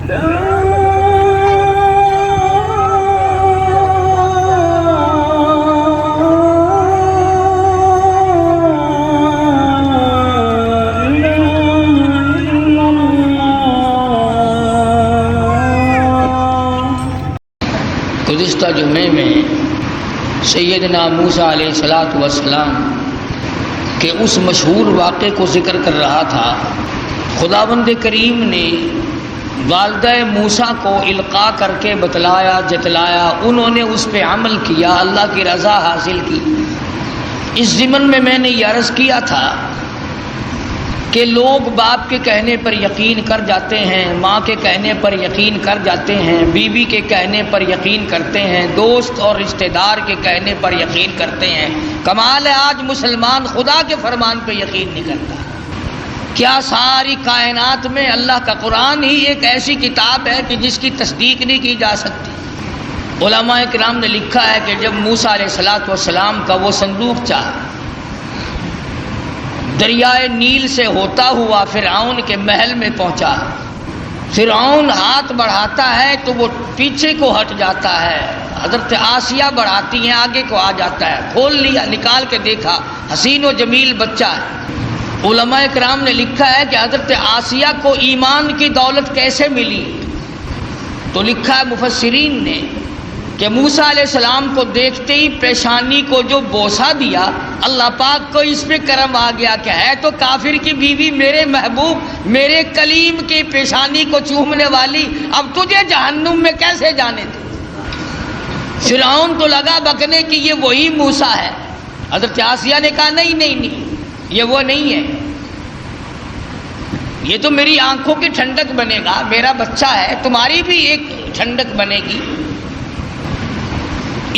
گزشتہ جمعے میں سیدنا موسیٰ علیہ السلام کے اس مشہور واقعے کو ذکر کر رہا تھا۔ خداوند کریم نے والدہ موسیٰ کو القاء کر کے بتلایا، جتلایا، انہوں نے اس پہ عمل کیا، اللہ کی رضا حاصل کی۔ اس ضمن میں نے یہ عرض کیا تھا کہ لوگ باپ کے کہنے پر یقین کر جاتے ہیں، ماں کے کہنے پر یقین کر جاتے ہیں، بیوی کے کہنے پر یقین کرتے ہیں، دوست اور رشتہ دار کے کہنے پر یقین کرتے ہیں۔ کمال ہے آج مسلمان خدا کے فرمان پہ یقین نہیں کرتا۔ کیا ساری کائنات میں اللہ کا قرآن ہی ایک ایسی کتاب ہے کہ جس کی تصدیق نہیں کی جا سکتی؟ علماء کرام نے لکھا ہے کہ جب موسیٰ علیہ السلام کا وہ صندوقچہ دریائے نیل سے ہوتا ہوا فرعون کے محل میں پہنچا، فرعون ہاتھ بڑھاتا ہے تو وہ پیچھے کو ہٹ جاتا ہے، حضرت آسیہ بڑھاتی ہیں آگے کو آ جاتا ہے، کھول لیا، نکال کے دیکھا، حسین و جمیل بچہ ہے۔ علماء کرام نے لکھا ہے کہ حضرت آسیہ کو ایمان کی دولت کیسے ملی؟ تو لکھا ہے مفسرین نے کہ موسیٰ علیہ السلام کو دیکھتے ہی پیشانی کو جو بوسہ دیا، اللہ پاک کو اس پہ کرم آ گیا کہ ہے تو کافر کی بیوی میرے محبوب میرے کلیم کی پیشانی کو چومنے والی، اب تجھے جہنم میں کیسے جانے دے؟ فرعون تو لگا بکنے کہ یہ وہی موسیٰ ہے۔ حضرت آسیہ نے کہا نہیں، یہ وہ نہیں ہے، یہ تو میری آنکھوں کی ٹھنڈک بنے گا، میرا بچہ ہے، تمہاری بھی ایک ٹھنڈک بنے گی۔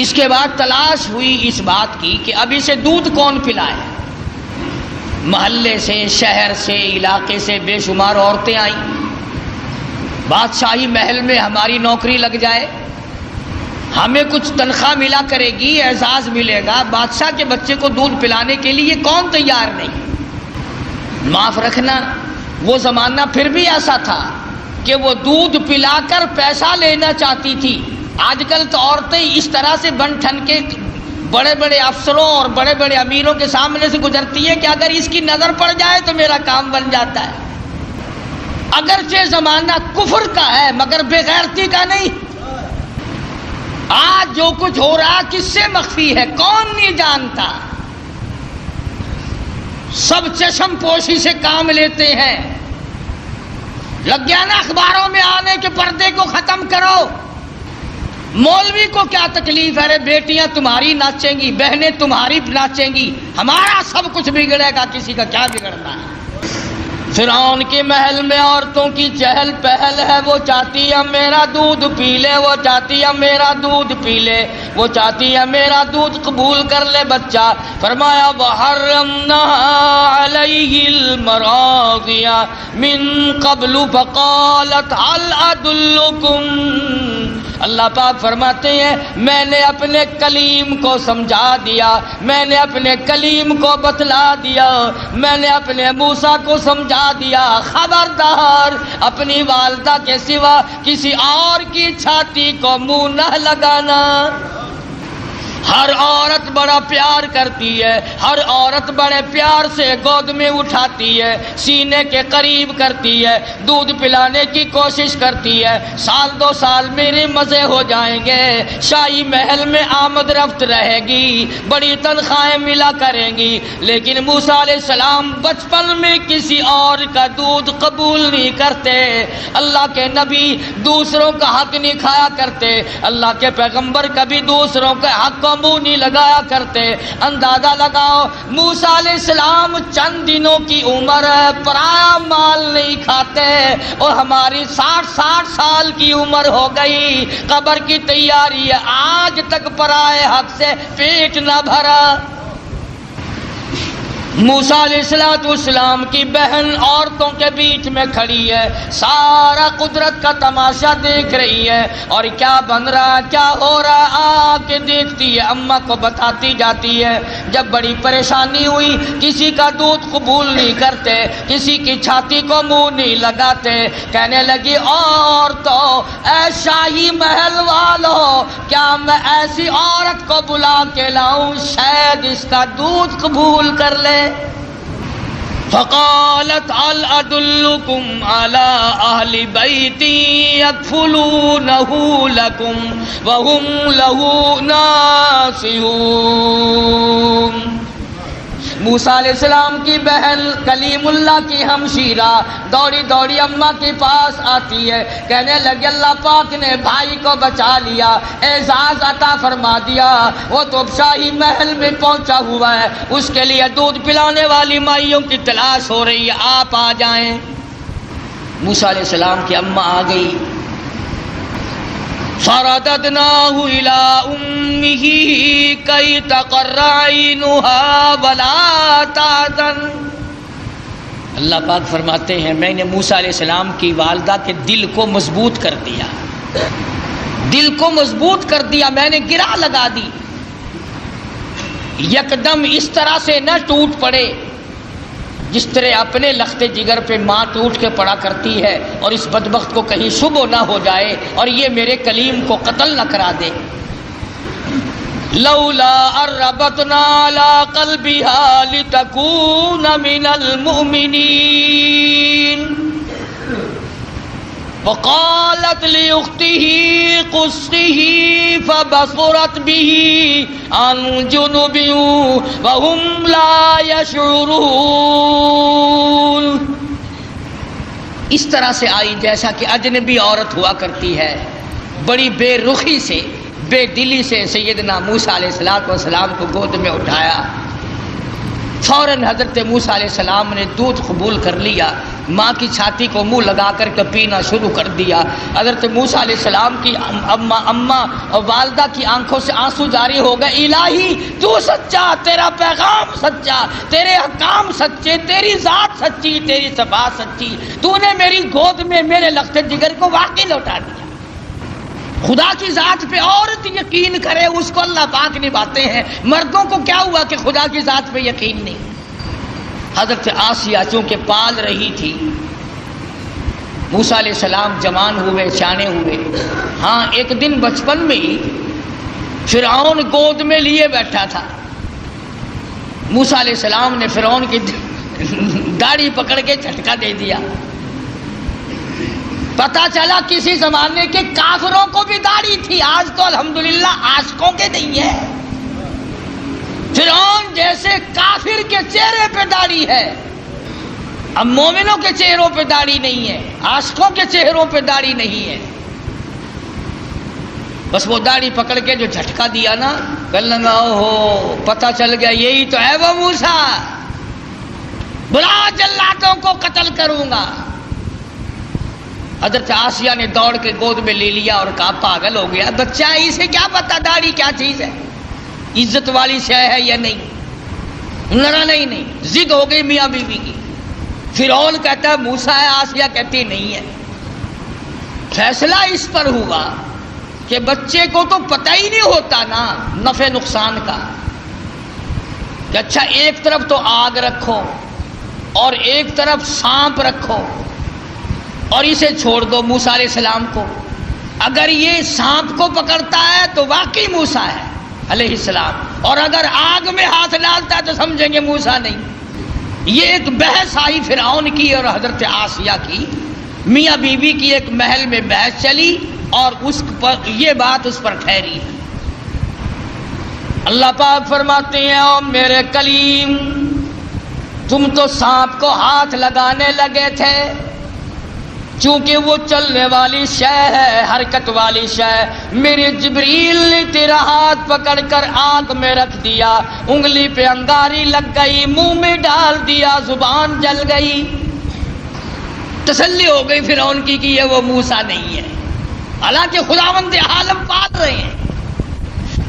اس کے بعد تلاش ہوئی اس بات کی کہ اب اسے دودھ کون پلائے۔ محلے سے، شہر سے، علاقے سے بے شمار عورتیں آئیں، بادشاہی محل میں ہماری نوکری لگ جائے، ہمیں کچھ تنخواہ ملا کرے گی، اعزاز ملے گا، بادشاہ کے بچے کو دودھ پلانے کے لیے کون تیار نہیں؟ معاف رکھنا وہ زمانہ پھر بھی ایسا تھا کہ وہ دودھ پلا کر پیسہ لینا چاہتی تھی۔ آج کل تو عورتیں اس طرح سے بن ٹھن کے بڑے بڑے افسروں اور بڑے بڑے امیروں کے سامنے سے گزرتی ہیں کہ اگر اس کی نظر پڑ جائے تو میرا کام بن جاتا ہے۔ اگرچہ زمانہ کفر کا ہے مگر بے غیرتی کا نہیں۔ آج جو کچھ ہو رہا کس سے مخفی ہے، کون نہیں جانتا؟ سب چشم پوشی سے کام لیتے ہیں۔ لگ گیا نا اخباروں میں آنے کے پردے کو ختم کرو۔ مولوی کو کیا تکلیف ہے؟ رے بیٹیاں تمہاری ناچیں گی، بہنیں تمہاری ناچیں گی، ہمارا سب کچھ بگڑے گا، کسی کا کیا بگڑنا ہے؟ فرعون کے محل میں عورتوں کی چہل پہل ہے، وہ چاہتی ہے میرا دودھ پی لے، وہ چاہتی ہے میرا دودھ پی لے، وہ چاہتی ہے میرا دودھ قبول کر لے بچہ۔ فرمایا وحرمنا علیہ المراضع من قبل فقالت هل ادلکم، اللہ پاک فرماتے ہیں میں نے اپنے کلیم کو سمجھا دیا، میں نے اپنے کلیم کو بتلا دیا، میں نے اپنے موسیٰ کو سمجھا دیا، خبردار اپنی والدہ کے سوا کسی اور کی چھاتی کو منہ نہ لگانا۔ ہر عورت بڑا پیار کرتی ہے، ہر عورت بڑے پیار سے گود میں اٹھاتی ہے، سینے کے قریب کرتی ہے، دودھ پلانے کی کوشش کرتی ہے، سال دو سال میرے مزے ہو جائیں گے، شاہی محل میں آمد رفت رہے گی، بڑی تنخواہیں ملا کریں گی، لیکن موسیٰ علیہ السلام بچپن میں کسی اور کا دودھ قبول نہیں کرتے۔ اللہ کے نبی دوسروں کا حق نہیں کھایا کرتے، اللہ کے پیغمبر کبھی دوسروں کے حق کو منہ نہیں لگایا کرتے۔ اندازہ لگاؤ موسیٰ علیہ السلام چند دنوں کی عمر ہے، پرایا مال نہیں کھاتے، اور ہماری 60 سال کی عمر ہو گئی، قبر کی تیاری ہے، آج تک پرائے حق سے پیٹ نہ بھرا۔ موسیٰ علیہ السلام کی بہن عورتوں کے بیچ میں کھڑی ہے، سارا قدرت کا تماشا دیکھ رہی ہے، اور کیا بن رہا کیا ہو رہا آ کے دیکھتی ہے، اماں کو بتاتی جاتی ہے۔ جب بڑی پریشانی ہوئی، کسی کا دودھ قبول نہیں کرتے، کسی کی چھاتی کو منہ نہیں لگاتے، کہنے لگی عورتوں، اے شاہی محل والوں، کیا میں ایسی عورت کو بلا کے لاؤں شاید اس کا دودھ قبول کر لے؟ فقالت هل ادلكم على اهل بیت یکفلونہ لکم وهم له ناصحون۔ موسیٰ علیہ السلام کی بہن کلیم اللہ کی ہمشیرہ دوڑی دوڑی اماں کے پاس آتی ہے، کہنے لگی اللہ پاک نے بھائی کو بچا لیا، اعزاز عطا فرما دیا، وہ تو شاہی محل میں پہنچا ہوا ہے، اس کے لیے دودھ پلانے والی مائیوں کی تلاش ہو رہی ہے، آپ آ جائیں۔ موسیٰ علیہ السلام کی اماں آ گئی، فرددناہ الی امہ کی تقر عینہا ولا تحزن۔ اللہ پاک فرماتے ہیں میں نے موسیٰ علیہ السلام کی والدہ کے دل کو مضبوط کر دیا، دل کو مضبوط کر دیا، میں نے گرا لگا دی، یکدم اس طرح سے نہ ٹوٹ پڑے جس طرح اپنے لخت جگر پہ ماں ٹوٹ کے پڑا کرتی ہے، اور اس بدبخت کو کہیں شبہ نہ ہو جائے اور یہ میرے کلیم کو قتل نہ کرا دے۔ لولا اربتنا علی قلبها لتکون من المؤمنین وقالت لأخته قصه فبصرت به عن جنب وهم لا يشعرون۔ اس طرح سے آئی جیسا کہ اجنبی عورت ہوا کرتی ہے، بڑی بے رخی سے بے دلی سے سیدنا موسیٰ علیہ السلام کو گود میں اٹھایا، فوراً حضرت موسیٰ علیہ السلام نے دودھ قبول کر لیا، ماں کی چھاتی کو منہ لگا کر کے پینا شروع کر دیا۔ حضرت موسیٰ علیہ السلام کی اماں اور والدہ کی آنکھوں سے آنسو جاری ہو گئے، الہی تو سچا، تیرا پیغام سچا، تیرے احکام سچے، تیری ذات سچی، تیری صفات سچی، تو نے میری گود میں میرے لخت جگر کو واقعی لوٹا دیا۔ خدا کی ذات پہ عورت یقین کرے اس کو اللہ پاک نبھاتے ہیں، مردوں کو کیا ہوا کہ خدا کی ذات پہ یقین نہیں۔ حضرت آسیہ چونکہ پال رہی تھی، موسیٰ علیہ السلام جوان ہوئے، سیانے ہوئے، ہاں ایک دن بچپن میں ہی فرعون گود میں لیے بیٹھا تھا، موسیٰ علیہ السلام نے فرعون کی داڑھی پکڑ کے جھٹکا دے دیا، پتا چلا کسی زمانے کے کافروں کو بھی داڑھی تھی، آج تو الحمدللہ عاشقوں کے نہیں ہے۔ فرعون جیسے کافر کے چہرے پہ داڑھی ہے، اب مومنوں کے چہروں پہ داڑھی نہیں ہے، عاشقوں کے چہروں پہ داڑھی نہیں ہے۔ بس وہ داڑھی پکڑ کے جو جھٹکا دیا نا، کہنے لگا ہو پتا چل گیا یہی تو ہے وہ موسیٰ، بلا جلاتوں کو قتل کروں گا۔ حضرت آسیہ نے دوڑ کے گود میں لے لیا اور کہا پاگل ہو گیا بچہ، اسے کیا پتا داڑھی کیا چیز ہے، عزت والی شے ہے یا نہیں۔ لڑا نہیں، ضد ہو گئی میاں بیوی کی۔ فرعون کہتا ہے موسیٰ ہے، آسیہ کہتی نہیں ہے۔ فیصلہ اس پر ہوا کہ بچے کو تو پتہ ہی نہیں ہوتا نا نفع نقصان کا، کہ اچھا ایک طرف تو آگ رکھو اور ایک طرف سانپ رکھو اور اسے چھوڑ دو موسیٰ علیہ السلام کو، اگر یہ سانپ کو پکڑتا ہے تو واقعی موسیٰ ہے علیہ السلام، اور اگر آگ میں ہاتھ ڈالتا ہے تو سمجھیں گے موسیٰ نہیں۔ یہ ایک بحث آئی فرعون کی اور حضرت آسیہ کی، میاں بیوی کی ایک محل میں بحث چلی اور اس پر یہ بات اس پر ٹھہری۔ اللہ پاک فرماتے ہیں او میرے کلیم، تم تو سانپ کو ہاتھ لگانے لگے تھے، چونکہ وہ چلنے والی شے ہے، حرکت والی شے، میرے جبریل نے تیرا ہاتھ پکڑ کر آنکھ میں رکھ دیا، انگلی پہ انگاری لگ گئی، منہ میں ڈال دیا، زبان جل گئی۔ تسلی ہو گئی فرعون کی کہ یہ وہ موسیٰ نہیں ہے، حالانکہ خداوند عالم پال رہے ہیں۔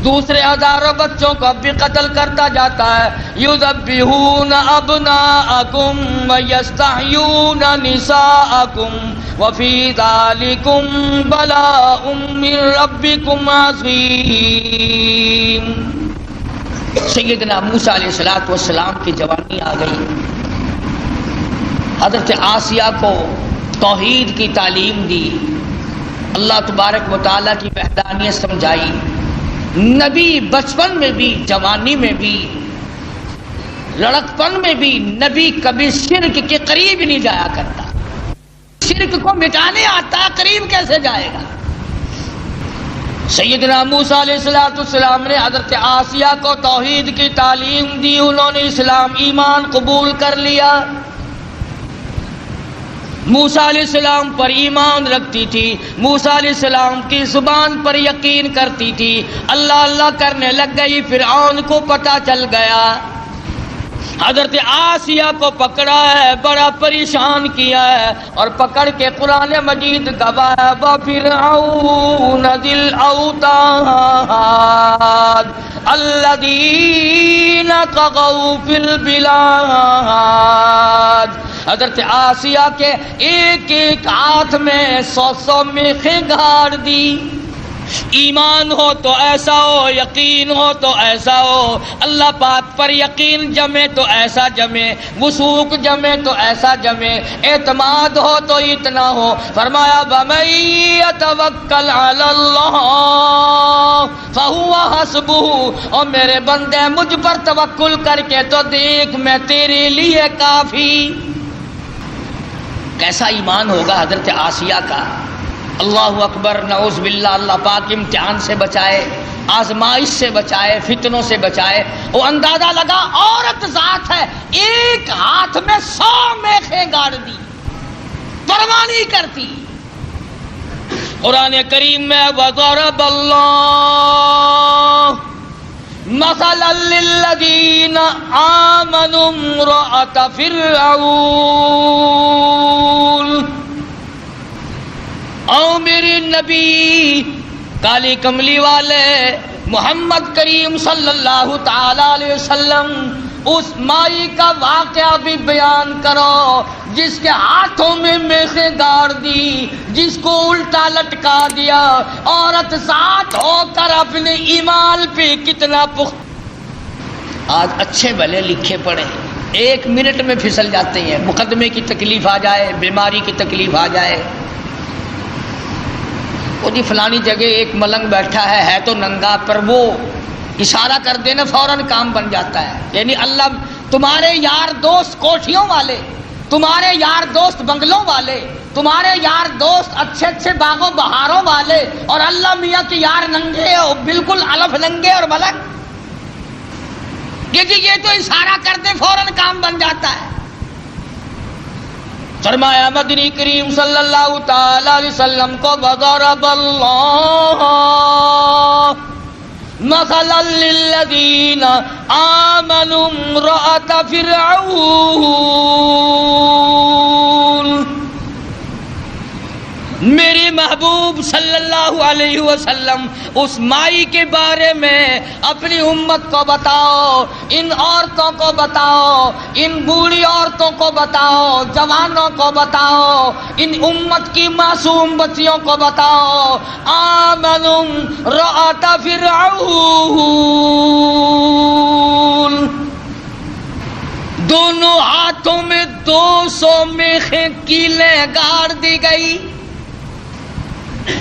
دوسرے ہزاروں بچوں کو اب بھی قتل کرتا جاتا ہے. یذبحون ابناءکم ویستحیون نساءکم وفی ذالکم بلاء من ربکم عظیم. سیدنا موسیٰ علیہ السلام کی جوانی آ گئی. حضرت آسیہ کو توحید کی تعلیم دی، اللہ تبارک و تعالیٰ کی وحدانیت سمجھائی. نبی بچپن میں بھی، جوانی میں بھی، لڑکپن میں بھی نبی کبھی شرک کے قریب نہیں جایا کرتا. شرک کو مٹانے آتا، قریب کیسے جائے گا؟ سیدنا موسیٰ علیہ السلام نے حضرت آسیہ کو توحید کی تعلیم دی، انہوں نے اسلام ایمان قبول کر لیا. موسیٰ علیہ السلام پر ایمان رکھتی تھی، موسیٰ علیہ السلام کی زبان پر یقین کرتی تھی. اللہ اللہ کرنے لگ گئی، فرعون کو پتہ چل گیا. حضرت آسیہ کو پکڑا ہے، بڑا پریشان کیا ہے، اور پکڑ کے قرآن مجید گواہ ہے وَفِرْعَوْنَ ذِي الْأَوْتَادِ الَّذِينَ طَغَوْا فِي الْبِلَادِ. حضرت آسیہ کے ایک ایک ہاتھ میں 100 میخیں گاڑ دی. ایمان ہو تو ایسا ہو، یقین ہو تو ایسا ہو، اللہ پاک پر یقین جمے تو ایسا جمے، وثوق جمے تو ایسا جمے، اعتماد ہو تو اتنا ہو. فرمایا وَمَن يَتَوَکَّلْ عَلَى اللَّهِ فَهُوَ حَسْبُهُ. اور میرے بندے مجھ پر توکل کر کے تو دیکھ، میں تیرے لیے کافی. کیسا ایمان ہوگا حضرت آسیہ کا. اللہ اکبر، نعوذ باللہ. اللہ پاک امتحان سے بچائے، آزمائش سے بچائے، فتنوں سے بچائے. وہ اندازہ لگا عورت ذات ہے، ایک ہاتھ میں 100 میخیں گاڑ دی، پرواہ نہیں کرتی. قرآن کریم میں وَضَرَبَ اللَّهُ مَثَلًا لِلَّذِينَ آمَنُوا امْرَأَتَ فِرْعَوْنَ. او میری نبی کالی کملی والے محمد کریم صلی اللہ تعالی علیہ وسلم، اس مائی کا واقعہ بھی بیان کرو جس کے ہاتھوں میں میخیں گاڑ دی، جس کو الٹا لٹکا دیا. عورت ذات ہو کر اپنے ایمان پہ کتنا پخت. آج اچھے بھلے لکھے پڑھے 1 منٹ میں پھسل جاتے ہیں. مقدمے کی تکلیف آ جائے، بیماری کی تکلیف آ جائے، وہ جی فلانی جگہ ایک ملنگ بیٹھا ہے تو ننگا، پر وہ اشارہ کر دینا فوراً کام بن جاتا ہے. یعنی اللہ تمہارے یار دوست کوٹھیوں والے، تمہارے یار دوست بنگلوں والے، تمہارے یار دوست اچھے اچھے باغوں بہاروں والے، اور اللہ میاں کے یار ننگے، بالکل الف ننگے اور ملنگ. یہ تو اشارہ کر دے فوراً کام بن جاتا ہے. فرمایا مدنی کریم صلی اللہ تعالی علیہ وسلم کو وَضَرَبَ اللَّهُ مَثَلًا لِلَّذِينَ آمَنُوا امْرَأَتَ فِرْعَوْنَ. میری محبوب صلی اللہ علیہ وسلم اس مائی کے بارے میں اپنی امت کو بتاؤ، ان عورتوں کو بتاؤ، ان بوڑھی عورتوں کو بتاؤ، جوانوں کو بتاؤ، ان امت کی معصوم بچیوں کو بتاؤ. آمنوا امرأۃ فرعون. دونوں ہاتھوں میں 200 میخیں کیلیں گاڑ دی گئی.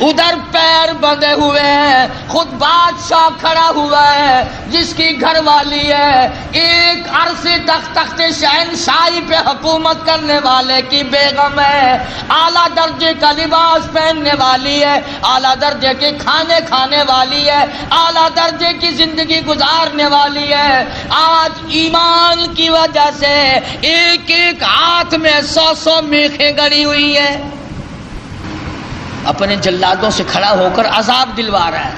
ادھر پیر بندھے ہوئے ہیں، خود بادشاہ کھڑا ہوا ہے جس کی گھر والی ہے ایک عرصے تک تخت شہنشاہی پہ حکومت کرنے والے کی بیگم ہے، اعلیٰ درجے کا لباس پہننے والی ہے، اعلیٰ درجے کے کھانے کھانے والی ہے، اعلیٰ درجے کی زندگی گزارنے والی ہے. آج ایمان کی وجہ سے ایک ایک ہاتھ میں 100 میخیں گڑی ہوئی ہے. اپنے جلادوں سے کھڑا ہو کر عذاب دلوا رہا ہے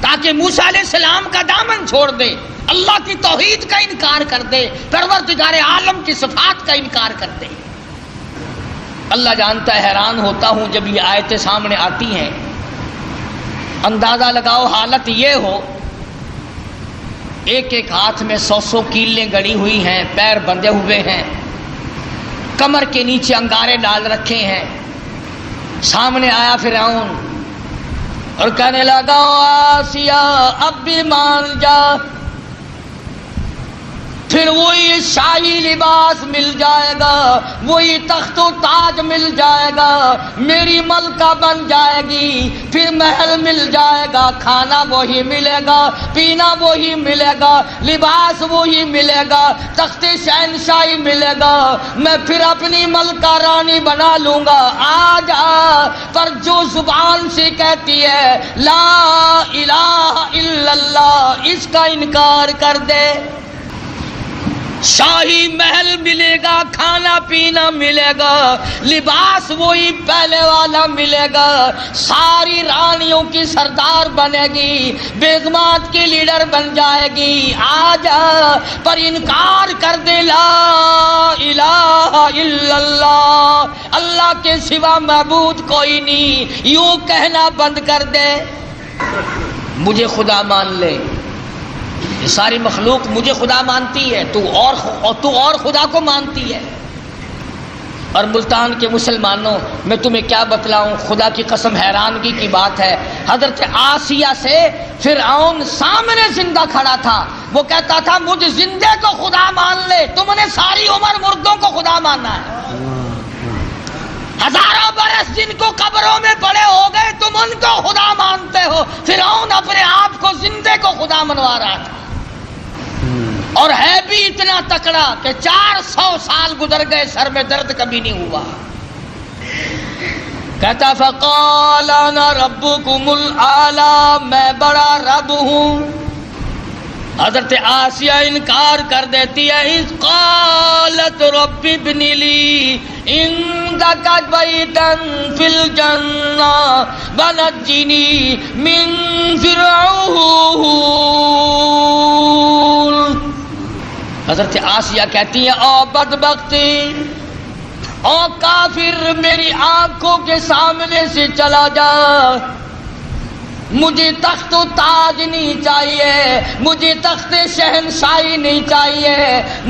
تاکہ موسیٰ علیہ السلام کا دامن چھوڑ دے، اللہ کی توحید کا انکار کر دے، پروردگار عالم کی صفات کا انکار کر دے. اللہ جانتا ہے، حیران ہوتا ہوں جب یہ آیتیں سامنے آتی ہیں. اندازہ لگاؤ حالت یہ ہو ایک ایک ہاتھ میں 100 کیلیں گڑی ہوئی ہیں، پیر بندھے ہوئے ہیں، کمر کے نیچے انگارے ڈال رکھے ہیں۔ سامنے آیا فرعون اور کہنے لگا آسیہ اب بھی مان جا، پھر وہی شاہی لباس مل جائے گا، وہی تخت و تاج مل جائے گا، میری ملکہ بن جائے گی، پھر محل مل جائے گا، کھانا وہی ملے گا، پینا وہی ملے گا، لباس وہی ملے گا، تخت شہنشاہی ملے گا، میں پھر اپنی ملکہ رانی بنا لوں گا۔ آ جا، پر جو زبان سے کہتی ہے لا الہ الا اللہ، اس کا انکار کر دے، شاہی محل ملے گا، کھانا پینا ملے گا، لباس وہی پہلے والا ملے گا، ساری رانیوں کی سردار بنے گی، بیگمات کی لیڈر بن جائے گی، آ جا، پر انکار کر دے لا الہ الا اللہ، اللہ کے سوا معبود کوئی نہیں، یوں کہنا بند کر دے، مجھے خدا مان لے۔ یہ ساری مخلوق مجھے خدا مانتی ہے، تو اور خدا کو مانتی ہے۔ اور ملتان کے مسلمانوں، میں تمہیں کیا بتلاؤں، خدا کی قسم حیرانگی کی بات ہے، حضرت آسیہ سے فرعون سامنے زندہ کھڑا تھا، وہ کہتا تھا مجھ زندے کو خدا مان لے، تم نے ساری عمر مردوں کو خدا ماننا ہے، ہزاروں برس جن کو قبروں میں پڑے ہو گئے تم ان کو خدا مانتے ہو۔ فرعون اپنے آپ کو زندے کو خدا منوا رہا تھا، اور ہے بھی اتنا تکڑا کہ 400 سال گزر گئے، سر میں درد کبھی نہیں ہوا۔ کہتا فقال انا ربکم الاعلی، میں بڑا رب ہوں۔ حضرت آسیہ انکار کر دیتی ہے، اذ قالت رب ابن لی عندک بیتا فی الجنہ ونجنی من فرعون۔ حضرت آسیہ کہتی ہیں او بدبختی، او کافر، میری آنکھوں کے سامنے سے چلا جا، مجھے تخت و تاج نہیں چاہیے، مجھے تخت شہنشاہی نہیں چاہیے،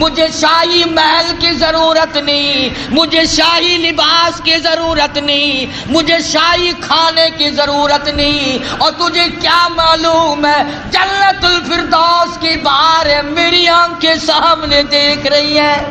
مجھے شاہی محل کی ضرورت نہیں، مجھے شاہی لباس کی ضرورت نہیں، مجھے شاہی کھانے کی ضرورت نہیں، اور تجھے کیا معلوم ہے جنت الفردوس کی بہاریں میری آنکھیں سامنے دیکھ رہی ہیں،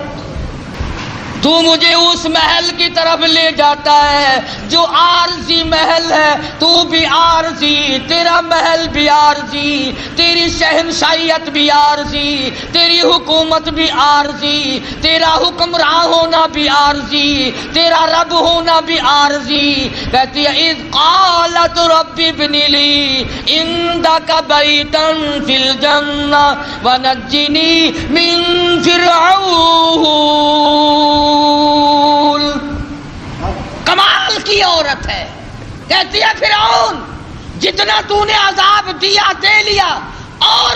تو مجھے اس محل کی طرف لے جاتا ہے جو عارضی محل ہے، تو بھی عارضی، تیرا محل بھی عارضی، تیری شہنشاہیت بھی عارضی، تیری حکومت بھی عارضی، تیرا حکمراں ہونا بھی عارضی، تیرا رب ہونا بھی عارضی۔ کہتی ہے اذ قالت رب ابن لی عندک بیتا فی الجنہ ونجنی من فرعون۔ کمال کی عورت ہے، کہتی ہے فرعون جتنا تو نے عذاب دیا دے لیا، اور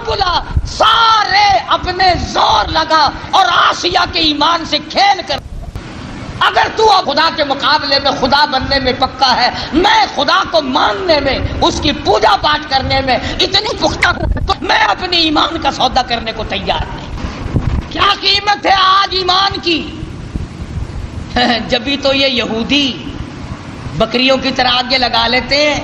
بلا، سارے اپنے زور لگا اور آسیہ کے ایمان سے کھیل کر، اگر تو خدا کے مقابلے میں خدا بننے میں پکا ہے، میں خدا کو ماننے میں، اس کی پوجا پاٹ کرنے میں اتنی پختہ ہوں، تو میں اپنی ایمان کا سودا کرنے کو تیار نہیں۔ کیا قیمت ہے آج ایمان کی؟ جبھی تو یہ یہودی بکریوں کی طرح آگے لگا لیتے ہیں،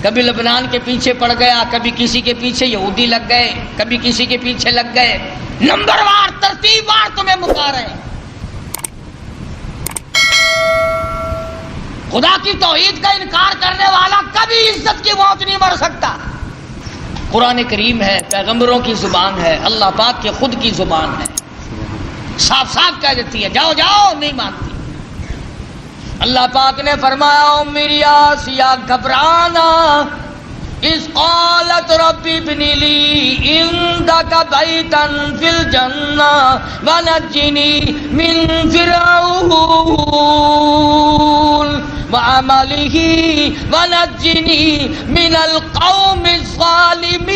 کبھی لبنان کے پیچھے پڑ گیا، کبھی کسی کے پیچھے یہودی لگ گئے، کبھی کسی کے پیچھے لگ گئے، نمبر وار ترتیب وار تمہیں مکا رہے ہیں۔ خدا کی توحید کا انکار کرنے والا کبھی عزت کی موت نہیں مر سکتا۔ قرآن کریم ہے، پیغمبروں کی زبان ہے، اللہ پاک کے خود کی زبان ہے، صاف صاف کہہ دیتی ہے جاؤ جاؤ، نہیں مانتی۔ اللہ پاک نے فرمایا او میری آسیہ گھبرانا، اذ قالت رب ابن لی عندک بیتا فی الجنہ ونجنی من فرعون وعملہ ونجنی من القوم الظالمین۔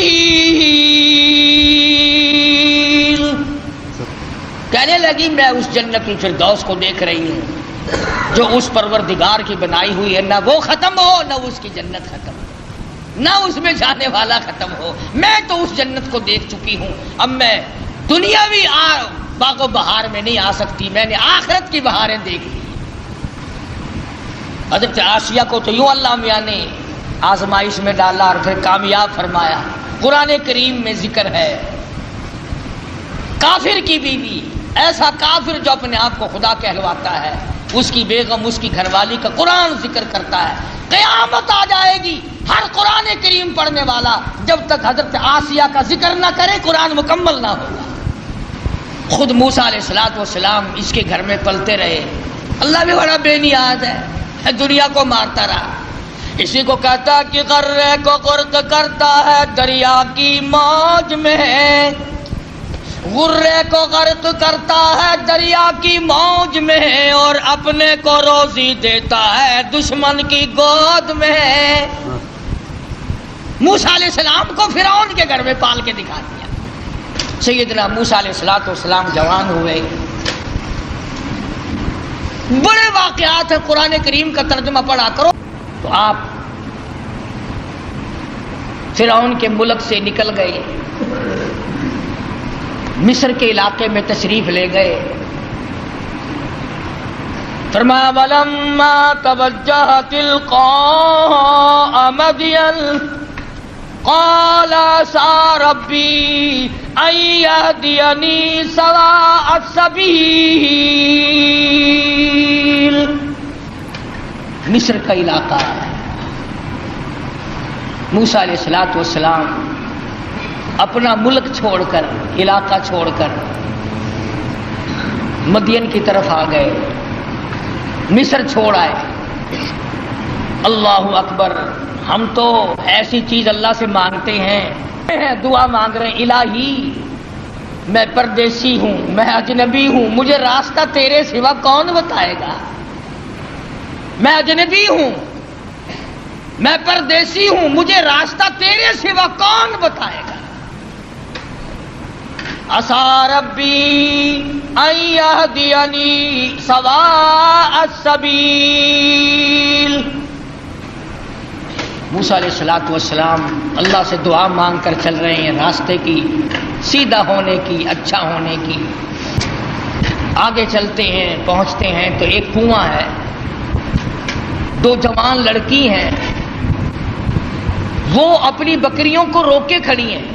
کہنے لگی میں اس جنت الفردوس کو دیکھ رہی ہوں جو اس پروردگار کی بنائی ہوئی ہے، نہ وہ ختم ہو نہ اس کی جنت ختم ہو۔ نہ اس میں جانے والا ختم ہو. میں تو اس جنت کو دیکھ چکی ہوں، اب میں دنیاوی باغ و بہار میں نہیں آ سکتی، میں نے آخرت کی بہاریں دیکھ لی. حضرت آسیہ کو تو یوں اللہ میاں نے آزمائش میں ڈالا اور پھر کامیاب فرمایا. قرآن کریم میں ذکر ہے کافر کی بیوی، ایسا کافر جو اپنے آپ کو خدا کہلواتا ہے، اس کی بیگم، اس کی گھر والی کا قرآن ذکر کرتا ہے. قیامت آ جائے گی، ہر قرآن کریم پڑھنے والا جب تک حضرت آسیہ کا ذکر نہ کرے قرآن مکمل نہ ہوگا. خود موسیٰ علیہ السلام اس کے گھر میں پلتے رہے. اللہ بھی بڑا بے نیاز ہے، دنیا کو مارتا رہا. اسی کو کہتا کہ غرے کو غرق کرتا ہے دریا کی موج میں، غرے کو غرق کرتا ہے دریا کی موج میں، اور اپنے کو روزی دیتا ہے دشمن کی گود میں. موسیٰ علیہ السلام کو فرعون کے گھر میں پال کے دکھا دیا. سیدنا موسیٰ علیہ السلام جوان ہوئے. بڑے واقعات ہیں، قرآن کریم کا ترجمہ پڑھا کرو تو آپ فرعون کے ملک سے نکل گئے، مصر کے علاقے میں تشریف لے گئے. فرمایا وَلَمَّا تَوَجَّهَ تِلْقَاءَ مَدْيَنَ قَالَ عَسَىٰ رَبِّي أَن يَهْدِيَنِي سَوَاءَ السَّبِيلِ. مصر کا علاقہ ہے. موسیٰ علیہ السلام اپنا ملک چھوڑ کر، علاقہ چھوڑ کر مدین کی طرف آ گئے، مصر چھوڑ آئے. اللہ اکبر. ہم تو ایسی چیز اللہ سے مانگتے ہیں، دعا مانگ رہے ہیں الہی میں پردیسی ہوں، میں اجنبی ہوں، مجھے راستہ تیرے سوا کون بتائے گا؟ میں اجنبی ہوں، میں پردیسی ہوں، مجھے راستہ تیرے سوا کون بتائے گا؟ عَسَىٰ رَبِّي أَن يَهْدِيَنِي سَوَاءَ السَّبِيلِ. موسیٰ علیہ السلام اللہ سے دعا مانگ کر چل رہے ہیں راستے کی سیدھا ہونے کی، اچھا ہونے کی. آگے چلتے ہیں، پہنچتے ہیں تو ایک کنواں ہے، دو جوان لڑکی ہیں، وہ اپنی بکریوں کو روک کے کھڑی ہیں،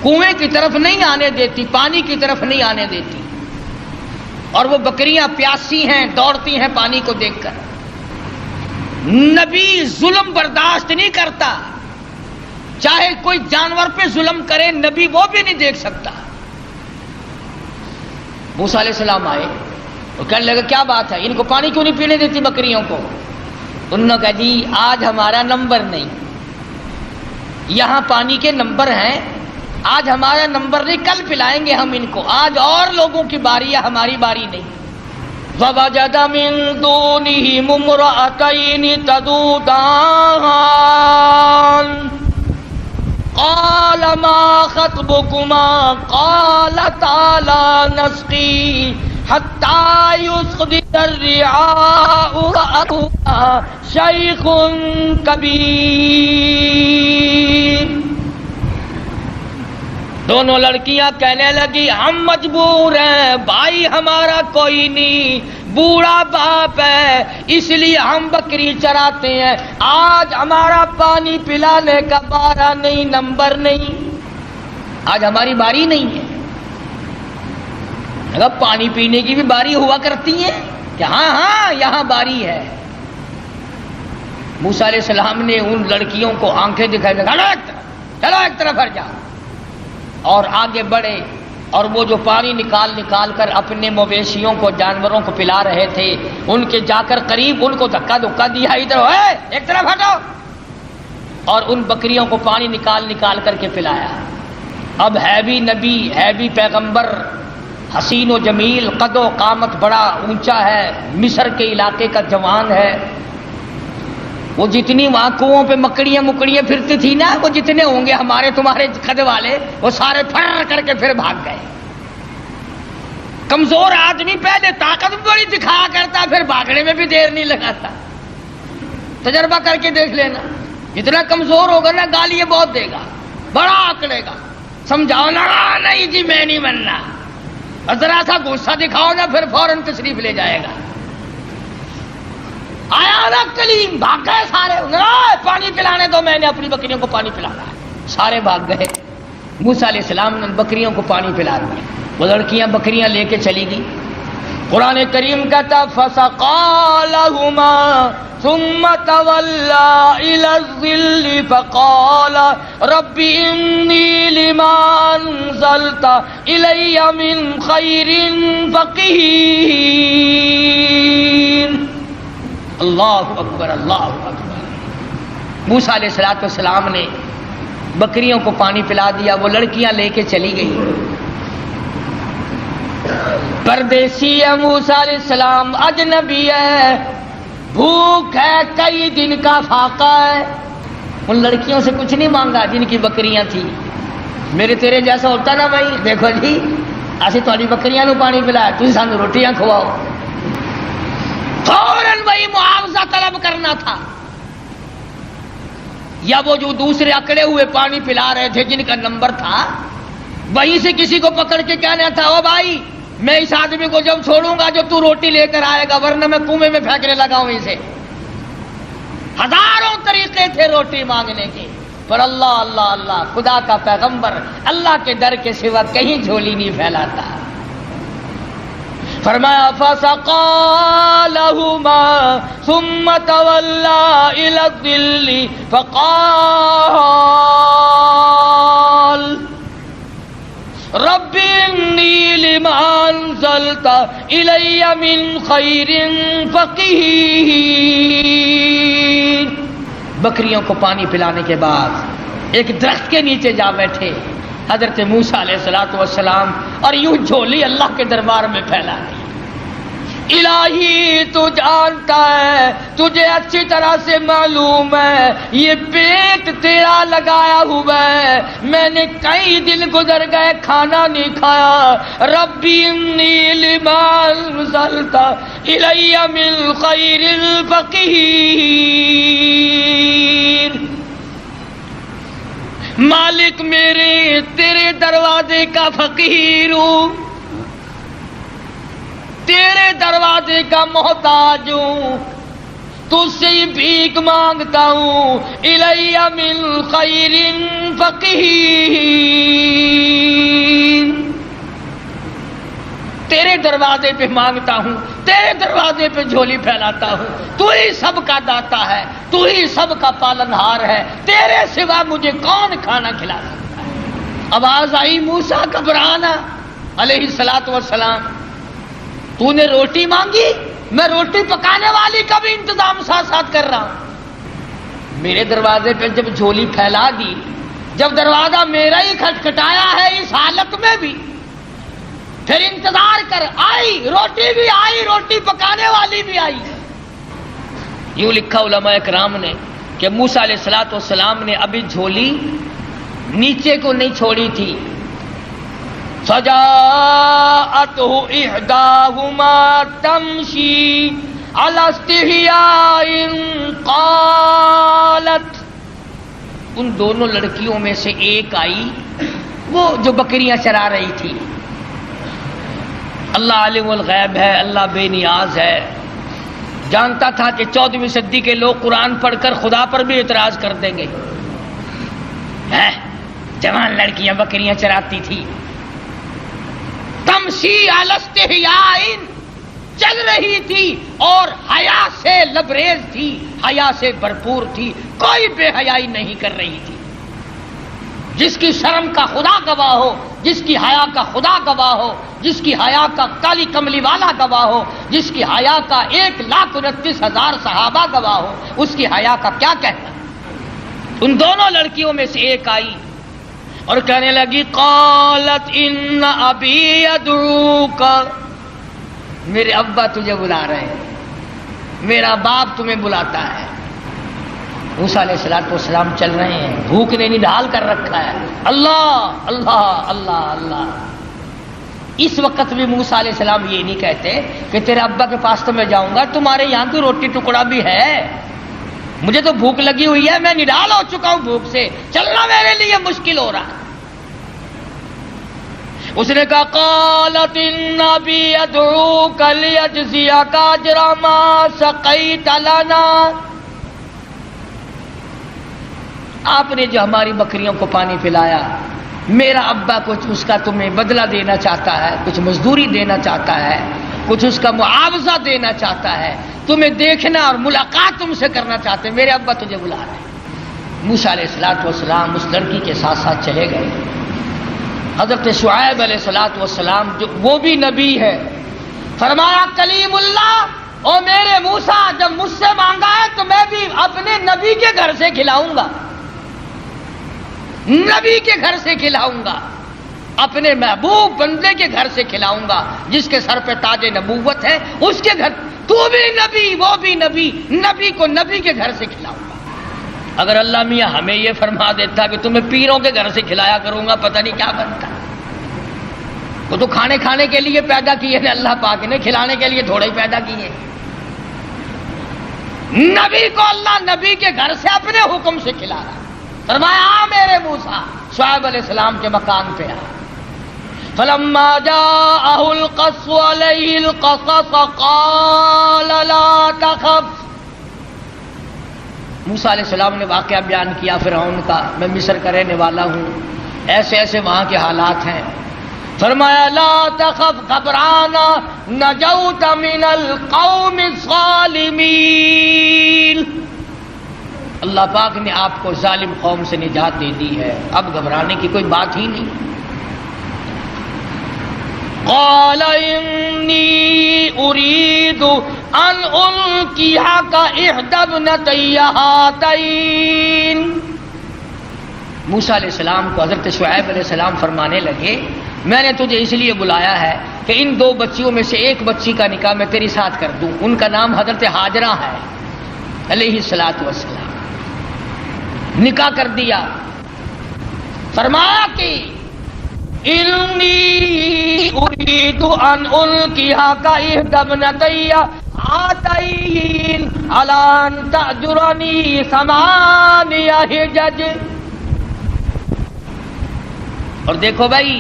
کنویں کی طرف نہیں آنے دیتی، پانی کی طرف نہیں آنے دیتی، اور وہ بکریاں پیاسی ہیں، دوڑتی ہیں پانی کو دیکھ کر. نبی ظلم برداشت نہیں کرتا، چاہے کوئی جانور پہ ظلم کرے نبی وہ بھی نہیں دیکھ سکتا. موسیٰ علیہ السلام آئے اور کہنے لگے کیا بات ہے، ان کو پانی کیوں نہیں پینے دیتی بکریوں کو؟ انہوں نے کہا جی آج ہمارا نمبر نہیں، یہاں پانی کے نمبر ہیں، آج ہمارا نمبر نہیں، کل پلائیں گے ہم ان کو، آج اور لوگوں کی باری ہے، ہماری باری نہیں. وَوَجَدَ مِن دُونِهِمُ امْرَأَتَيْنِ تَذُودَانِ قَالَ مَا خَطْبُكُمَا قَالَتَا لَا نَسْقِي حَتَّى يُصْدِرَ الرِّعَاءُ وَأَبُونَا شَيْخٌ كَبِيرٌ. دونوں لڑکیاں کہنے لگی ہم مجبور ہیں، بھائی ہمارا کوئی نہیں، بوڑھا باپ ہے، اس لیے ہم بکری چراتے ہیں، آج ہمارا پانی پلانے کا بارہ نہیں، نمبر نہیں، آج ہماری باری نہیں ہے. اگر پانی پینے کی بھی باری ہوا کرتی ہے کہ ہاں یہاں باری ہے. موسیٰ علیہ السلام نے ان لڑکیوں کو آنکھیں دکھائی، چلو ایک طرف ہٹ جاؤ، اور آگے بڑھے، اور وہ جو پانی نکال کر اپنے مویشیوں کو، جانوروں کو پلا رہے تھے، ان کے جا کر قریب ان کو دھکا دیا، ادھر ایک طرف ہٹو، اور ان بکریوں کو پانی نکال کر کے پلایا. اب ہے بھی نبی، ہے بھی پیغمبر، حسین و جمیل، قد و قامت بڑا اونچا ہے، مصر کے علاقے کا جوان ہے. وہ جتنی وہاں کنووں پہ مکڑیاں پھرتی تھی نا، وہ جتنے ہوں گے ہمارے تمہارے قد والے، وہ سارے پھر کر کے پھر بھاگ گئے. کمزور آدمی پہلے طاقت بڑی دکھایا کرتا، پھر بھاگنے میں بھی دیر نہیں لگاتا. تجربہ کر کے دیکھ لینا. جتنا کمزور ہوگا نا گالیاں بہت دے گا، بڑا آکڑے گا، سمجھاؤ نا نہیں جی میں نہیں مننا، ذرا سا غصہ دکھاؤ نا پھر فوراً تشریف لے جائے گا۔ آیا نا کلیم، بھاگ گئے سارے، پانی پلانے دو، میں نے اپنی بکریوں کو پانی پلانا ہے، سارے بھاگ گئے۔ موسیٰ علیہ السلام نے بکریوں کو پانی پلا دیا، وہ لڑکیاں بکریاں لے کے چلی گئی۔ قرآن کریم کہتا فَسَقَىٰ لَهُمَا ثُمَّ تَوَلَّىٰ إِلَى الظِّلِّ فَقَالَ رَبِّ إِنِّي لِمَا أَنزَلْتَ إِلَيَّ مِنْ خَيْرٍ فَقِيرٌ۔ اللہ اکبر، اللہ اکبر۔ موسیٰ علیہ السلام نے بکریوں کو پانی پلا دیا، وہ لڑکیاں لے کے چلی گئی۔ پردیسی ہے موسیٰ علیہ السلام، اجنبی ہے، بھوک ہے، کئی دن کا فاقہ ہے، ان لڑکیوں سے کچھ نہیں مانگا جن کی بکریاں تھیں۔ میرے تیرے جیسا ہوتا نا بھائی، دیکھو جی اسی تھوڑی بکریاں نو پانی پلایا، تھی سانو روٹیاں کھواؤ، فوراً وہی معاوضہ طلب کرنا تھا۔ یا وہ جو دوسرے اکڑے ہوئے پانی پلا رہے تھے جن کا نمبر تھا، وہیں سے کسی کو پکڑ کے کہنا تھا او بھائی میں اس آدمی کو جب چھوڑوں گا جو تو روٹی لے کر آئے گا، ورنہ میں کنویں میں پھینکنے لگا ہوں اسے۔ ہزاروں طریقے تھے روٹی مانگنے کے، پر اللہ اللہ اللہ، خدا کا پیغمبر اللہ کے در کے سوا کہیں جھولی نہیں پھیلاتا۔ فرمایا فَسَقَىٰ لَهُمَا ثُمَّ تَوَلَّىٰ إِلَى الظِّلِّ فَقَالَ رَبِّ إِنِّي لِمَا أَنزَلْتَ إِلَيَّ مِنْ خَيْرٍ فَقِيرٌ۔ بکریوں کو پانی پلانے کے بعد ایک درخت کے نیچے جا بیٹھے حضرت موسیٰ علیہ السلام اور یوں جھولی اللہ کے دربار میں پھیلا دی۔ الہی تو جانتا ہے، تجھے اچھی طرح سے معلوم ہے یہ پیٹ تیرا لگایا ہوا ہے، میں نے کئی دن گزر گئے کھانا نہیں کھایا۔ ربی انی لما انزلت الی من خیر فقیر۔ مالک میرے تیرے دروازے کا فقیر ہوں، تیرے دروازے کا محتاج ہوں، تجھ سے ہی بھیک مانگتا ہوں۔ الی من خیر فقیر، تیرے دروازے پہ مانگتا ہوں، تیرے دروازے پہ جھولی پھیلاتا ہوں، تو ہی سب کا داتا ہے، تو ہی سب کا پالنہار ہے، تیرے سوا مجھے کون کھانا کھلا سکتا ہے۔ آواز آئی موسیٰ گھبرانا علیہ السلام، تو نے روٹی مانگی، میں روٹی پکانے والی کا بھی انتظام ساتھ ساتھ کر رہا ہوں۔ میرے دروازے پہ جب جھولی پھیلا دی، جب دروازہ میرا ہی کھٹکھٹایا ہے اس حالت میں بھی، پھر انتظار کر، آئی روٹی بھی آئی، روٹی پکانے والی بھی آئی۔ یوں لکھا علماء کرام نے کہ موسیٰ علیہ السلام نے ابھی جھولی نیچے کو نہیں چھوڑی تھی۔ فجاءته إحداهما تمشي على استحياء قالت، ان دونوں لڑکیوں میں سے ایک آئی، وہ جو بکریاں چرا رہی تھی۔ اللہ عالم الغیب ہے، اللہ بے نیاز ہے، جانتا تھا کہ 14ویں صدی کے لوگ قرآن پڑھ کر خدا پر بھی اعتراض کر دیں گے۔ جوان لڑکیاں بکریاں چراتی تھی، تمشی علی استحیاء، چل رہی تھی اور حیا سے لبریز تھی، حیا سے بھرپور تھی، کوئی بے حیائی نہیں کر رہی تھی۔ جس کی شرم کا خدا گواہ ہو، جس کی حیا کا خدا گواہ ہو، جس کی حیا کا کالی کملی والا گواہ ہو، جس کی حیا کا 1,29,000 صحابہ گواہ ہو، اس کی حیا کا کیا کہنا۔ ان دونوں لڑکیوں میں سے ایک آئی اور کہنے لگی قالت ان ابی یدعوک، میرے ابا تجھے بلا رہے ہیں، میرا باپ تمہیں بلاتا ہے۔ موسیٰ علیہ السلام چل رہے ہیں، بھوک نے نڈال کر رکھا ہے، اللہ اللہ اللہ اللہ۔ اس وقت بھی موسیٰ علیہ السلام یہ نہیں کہتے کہ تیرے ابا کے پاس تو میں جاؤں گا، تمہارے یہاں تو روٹی ٹکڑا بھی ہے، مجھے تو بھوک لگی ہوئی ہے، میں نڈال ہو چکا ہوں بھوک سے، چلنا میرے لیے مشکل ہو رہا ہے۔ اس نے کہا قالت النبی ادعوک لیجزیک اجر ما سقیت لنا، آپ نے جو ہماری بکریوں کو پانی پلایا، میرا ابا کچھ اس کا تمہیں بدلہ دینا چاہتا ہے، کچھ مزدوری دینا چاہتا ہے، کچھ اس کا معاوضہ دینا چاہتا ہے، تمہیں دیکھنا اور ملاقات تم سے کرنا چاہتے ہیں، میرے ابا تجھے بلا رہے ہیں۔ موسیٰ علیہ السلام اس لڑکی کے ساتھ ساتھ چلے گئے۔ حضرت شعیب علیہ السلام جو وہ بھی نبی ہے، فرمایا کلیم اللہ، او میرے موسیٰ جب مجھ سے مانگا ہے تو میں بھی اپنے نبی کے گھر سے کھلاؤں گا، نبی کے گھر سے کھلاؤں گا، اپنے محبوب بندے کے گھر سے کھلاؤں گا، جس کے سر پہ تاج نبوت ہے، اس کے گھر۔ تو بھی نبی، وہ بھی نبی، نبی کو نبی کے گھر سے کھلاؤں گا۔ اگر اللہ میاں ہمیں یہ فرما دیتا کہ تمہیں پیروں کے گھر سے کھلایا کروں گا، پتہ نہیں کیا بنتا۔ وہ تو کھانے کے لیے پیدا کیے ہیں اللہ پاک نے، کھلانے کے لیے تھوڑے ہی پیدا کیے۔ نبی کو اللہ نبی کے گھر سے اپنے حکم سے کھلا رہا۔ فرمایا آ میرے موسیٰ، شعیب علیہ السلام کے مکان پہ آ۔ فلما جاءه القص عليه القصص قال لا تخف، موسیٰ علیہ السلام نے واقعہ بیان کیا فرعون کا، میں مصر کا رہنے والا ہوں، ایسے ایسے وہاں کے حالات ہیں۔ فرمایا لا تخف، گھبرانا، نجوت من القوم الظالمین، اللہ پاک نے آپ کو ظالم قوم سے نجات دے دی ہے، اب گھبرانے کی کوئی بات ہی نہیں۔ قال انی اريد ان القيك احدى ابنتي هاتين، موسیٰ علیہ السلام کو حضرت شعیب علیہ السلام فرمانے لگے میں نے تجھے اس لیے بلایا ہے کہ ان دو بچیوں میں سے ایک بچی کا نکاح میں تیری ساتھ کر دوں، ان کا نام حضرت ہاجرہ ہے علیہ الصلوۃ والسلام۔ نکاح کر دیا، فرمایا کہ انی اريد ان القيك احدى ابنتي هاتين على ان تأجرني 8 حجج، اور دیکھو بھائی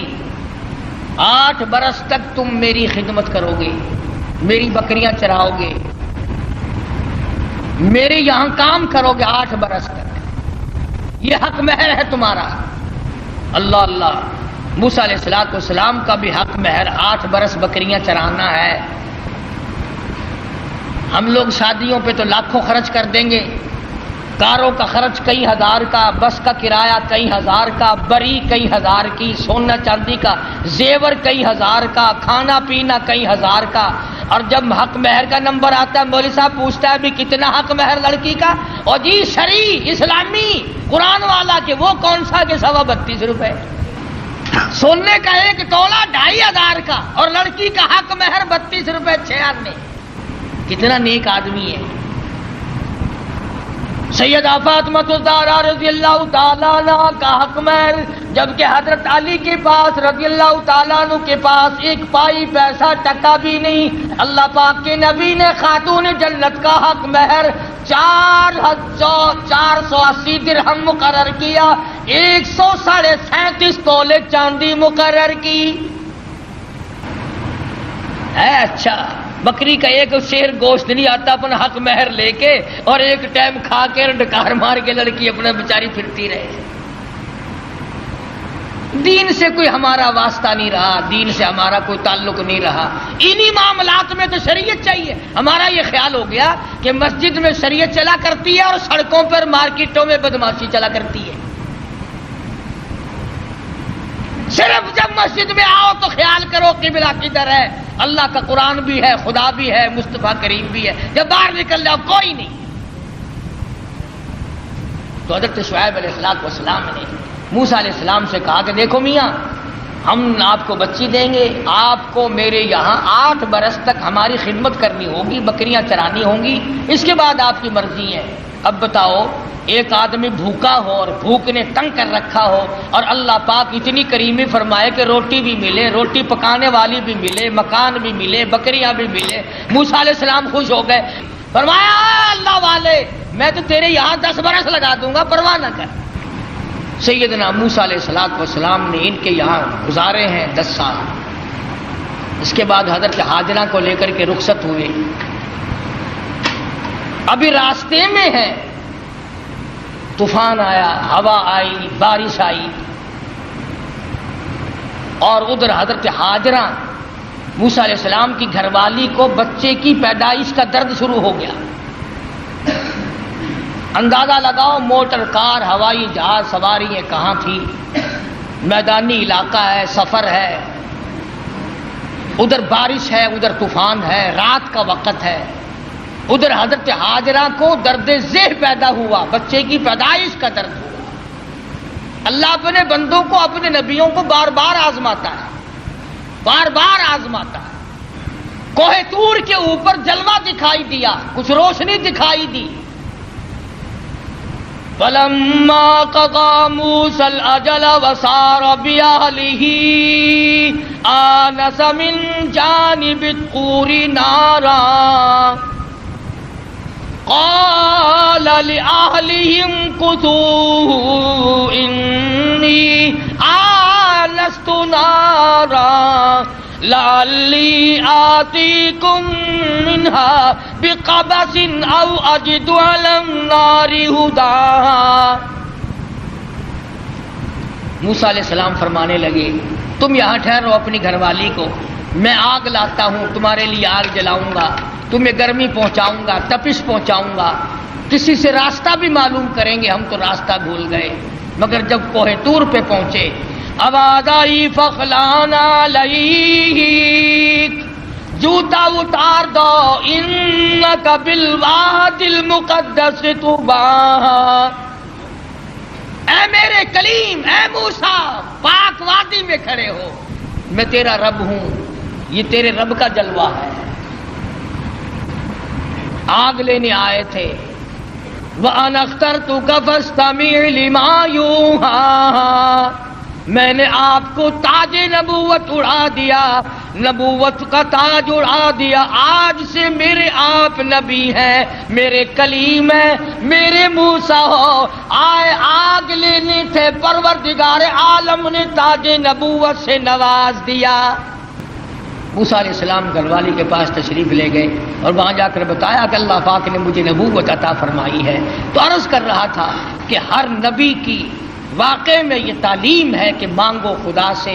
8 برس تک تم میری خدمت کرو گے، میری بکریاں چراؤ گے، میرے یہاں کام کرو گے 8 برس تک، یہ حق مہر ہے تمہارا۔ اللہ اللہ، موسیٰ علیہ السلام کا بھی حق مہر 8 برس بکریاں چرانا ہے۔ ہم لوگ شادیوں پہ تو لاکھوں خرچ کر دیں گے، کاروں کا خرچ کئی ہزار کا، بس کا کرایہ کئی ہزار کا، بری کئی ہزار کی، سونا چاندی کا زیور کئی ہزار کا، کھانا پینا کئی ہزار کا، اور جب حق مہر کا نمبر آتا ہے مولوی صاحب پوچھتا ہے بھی کتنا حق مہر لڑکی کا، اور جی شرعی اسلامی قرآن والا کہ وہ کون سا کہ 32.5 روپے، سونے کا 1 تولہ 2,500 کا، اور لڑکی کا حق مہر 32 روپے 6 آنے، کتنا نیک آدمی ہے۔ سیدہ فاطمہ الزہرا رضی اللہ تعالیٰ عنہ کا حق مہر، جبکہ حضرت علی کے پاس رضی اللہ تعالیٰ عنہ کے پاس 1 پائی پیسہ ٹکا بھی نہیں، اللہ پاک کے نبی نے خاتون جنت کا حق مہر 480 درہم مقرر کیا، 137.5 تولے چاندی مقرر کی ہے۔ اچھا بکری کا 1 شیر گوشت نہیں آتا اپنا حق مہر لے کے، اور 1 ٹائم کھا کے ڈکار مار کے لڑکی اپنا بیچاری پھرتی رہے۔ دین سے کوئی ہمارا واسطہ نہیں رہا، دین سے ہمارا کوئی تعلق نہیں رہا، انہی معاملات میں تو شریعت چاہیے۔ ہمارا یہ خیال ہو گیا کہ مسجد میں شریعت چلا کرتی ہے اور سڑکوں پر مارکیٹوں میں بدماشی چلا کرتی ہے۔ صرف جب مسجد میں آؤ تو خیال کرو قبلہ کدھر ہے، اللہ کا قرآن بھی ہے، خدا بھی ہے، مصطفیٰ کریم بھی ہے، جب باہر نکل جاؤ کوئی نہیں۔ تو حضرت شعیب علیہ السلام نے موسیٰ علیہ السلام سے کہا کہ دیکھو میاں، ہم آپ کو بچی دیں گے، آپ کو میرے یہاں 8 برس تک ہماری خدمت کرنی ہوگی، بکریاں چرانی ہوں گی، اس کے بعد آپ کی مرضی ہے۔ اب بتاؤ، ایک آدمی بھوکا ہو اور بھوک نے تنگ کر رکھا ہو، اور اللہ پاک اتنی کریمی فرمائے کہ روٹی بھی ملے، روٹی پکانے والی بھی ملے، مکان بھی ملے، بکریاں بھی ملے، موسیٰ علیہ السلام خوش ہو گئے۔ فرمایا اللہ والے میں تو تیرے یہاں 10 برس لگا دوں گا، پرواہ نہ کر۔ سیدنا موسیٰ علیہ السلام نے ان کے یہاں گزارے ہیں 10 سال۔ اس کے بعد حضرت ہاجرہ کو لے کر کے رخصت ہوئے، ابھی راستے میں ہے، طوفان آیا، ہوا آئی، بارش آئی، اور ادھر حضرت ہاجرہ موسیٰ علیہ السلام کی گھر والی کو بچے کی پیدائش کا درد شروع ہو گیا۔ اندازہ لگاؤ موٹر کار، ہوائی جہاز سواریاں کہاں تھی، میدانی علاقہ ہے، سفر ہے، ادھر بارش ہے، ادھر طوفان ہے، رات کا وقت ہے، ادھر حضرت ہاجرہ کو درد ذہ پیدا ہوا، بچے کی پیدائش کا درد ہوا۔ اللہ اپنے بندوں کو، اپنے نبیوں کو بار بار آزماتا ہے، بار بار آزماتا ہے۔ کوہ طور کے اوپر جلوہ دکھائی دیا، کچھ روشنی دکھائی دی۔ فَلَمَّا قَضَىٰ مُوسَى الْأَجَلَ وَسَارَ بِأَهْلِهِ آنَسَ مِن جَانِبِ الطُّورِ نَارًا قَالَ لِأَهْلِهِ امْكُثُوا إِنِّي آنَسْتُ نَارًا لَعَلِّي آتِيكُم مِّنْهَا بِقَبَسٍ أَوْ أَجِدُ عَلَى النَّارِ هُدًى۔ موسیٰ علیہ السلام فرمانے لگے تم یہاں ٹھہرو اپنی گھر والی کو، میں آگ لاتا ہوں، تمہارے لیے آگ جلاؤں گا، تمہیں گرمی پہنچاؤں گا، تپش پہنچاؤں گا، کسی سے راستہ بھی معلوم کریں گے، ہم تو راستہ بھول گئے۔ مگر جب کوہ طور پہ پہنچے، آواز آئی فخلانا علیک، جوتا اتار دو، انک بالوادی المقدس طویٰ، اے میرے کلیم، اے موسیٰ پاک وادی میں کھڑے ہو، میں تیرا رب ہوں، یہ تیرے رب کا جلوہ ہے۔ آگ لینے آئے تھے، وَأَنَا اخْتَرْتُكَ فَاسْتَمِعْ لِمَا يُوحَىٰ، میں نے آپ کو تاج نبوت اڑا دیا، نبوت کا تاج اڑا دیا، آج سے میرے آپ نبی ہیں، میرے کلیم ہیں، میرے موسیٰ ہو۔ آئے آگ لینے تھے، پروردگار عالم نے تاج نبوت سے نواز دیا۔ موسیٰ علیہ السلام گھر والی کے پاس تشریف لے گئے اور وہاں جا کر بتایا کہ اللہ پاک نے مجھے نبوت عطا فرمائی ہے۔ تو عرض کر رہا تھا کہ ہر نبی کی واقع میں یہ تعلیم ہے کہ مانگو خدا سے،